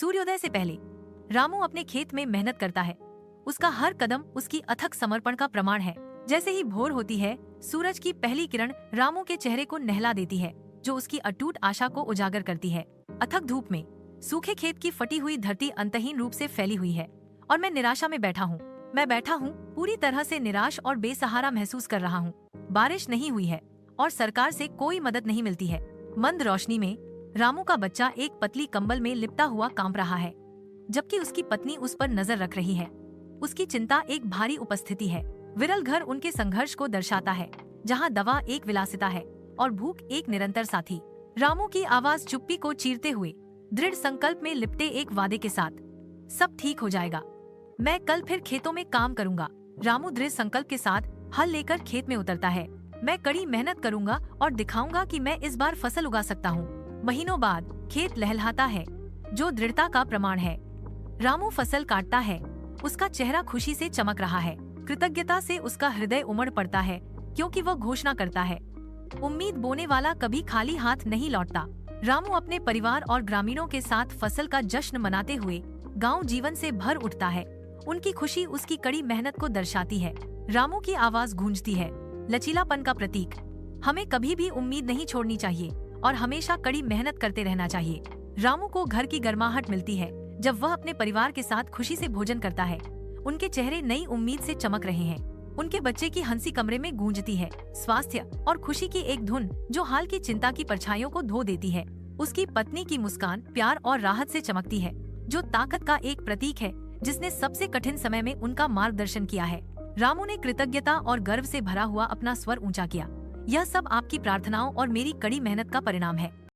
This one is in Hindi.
सूर्योदय से पहले रामू अपने खेत में मेहनत करता है। उसका हर कदम उसकी अथक समर्पण का प्रमाण है। जैसे ही भोर होती है, सूरज की पहली किरण रामू के चेहरे को नहला देती है, जो उसकी अटूट आशा को उजागर करती है। अथक धूप में सूखे खेत की फटी हुई धरती अंतहीन रूप से फैली हुई है और मैं निराशा में बैठा हूँ। मैं बैठा हूँ, पूरी तरह से निराश और बेसहारा महसूस कर रहा हूँ। बारिश नहीं हुई है और सरकार से कोई मदद नहीं मिलती है। मंद रोशनी में रामू का बच्चा एक पतली कंबल में लिपटा हुआ कांप रहा है, जबकि उसकी पत्नी उस पर नजर रख रही है। उसकी चिंता एक भारी उपस्थिति है। विरल घर उनके संघर्ष को दर्शाता है, जहाँ दवा एक विलासिता है और भूख एक निरंतर साथी। रामू की आवाज चुप्पी को चीरते हुए दृढ़ संकल्प में लिपटे एक वादे के साथ, सब ठीक हो जाएगा, मैं कल फिर खेतों में काम करूंगा। रामू दृढ़ संकल्प के साथ हल लेकर खेत में उतरता है। मैं कड़ी मेहनत करूंगा और दिखाऊंगा कि मैं इस बार फसल उगा सकता हूँ। महीनों बाद खेत लहलहाता है, जो दृढ़ता का प्रमाण है। रामू फसल काटता है, उसका चेहरा खुशी से चमक रहा है। कृतज्ञता से उसका हृदय उमड़ पड़ता है, क्योंकि वह घोषणा करता है, उम्मीद बोने वाला कभी खाली हाथ नहीं लौटता। रामू अपने परिवार और ग्रामीणों के साथ फसल का जश्न मनाते हुए गांव जीवन से भर उठता है। उनकी खुशी उसकी कड़ी मेहनत को दर्शाती है। रामू की आवाज गूंजती है, लचीलापन का प्रतीक। हमें कभी भी उम्मीद नहीं छोड़नी चाहिए और हमेशा कड़ी मेहनत करते रहना चाहिए। रामू को घर की गर्माहट मिलती है जब वह अपने परिवार के साथ खुशी से भोजन करता है। उनके चेहरे नई उम्मीद से चमक रहे हैं। उनके बच्चे की हंसी कमरे में गूंजती है, स्वास्थ्य और खुशी की एक धुन जो हाल की चिंता की परछाइयों को धो देती है। उसकी पत्नी की मुस्कान प्यार और राहत से चमकती है, जो ताकत का एक प्रतीक है, जिसने सबसे कठिन समय में उनका मार्गदर्शन किया है। रामू ने कृतज्ञता और गर्व से भरा हुआ अपना स्वर ऊंचा किया, यह सब आपकी प्रार्थनाओं और मेरी कड़ी मेहनत का परिणाम है।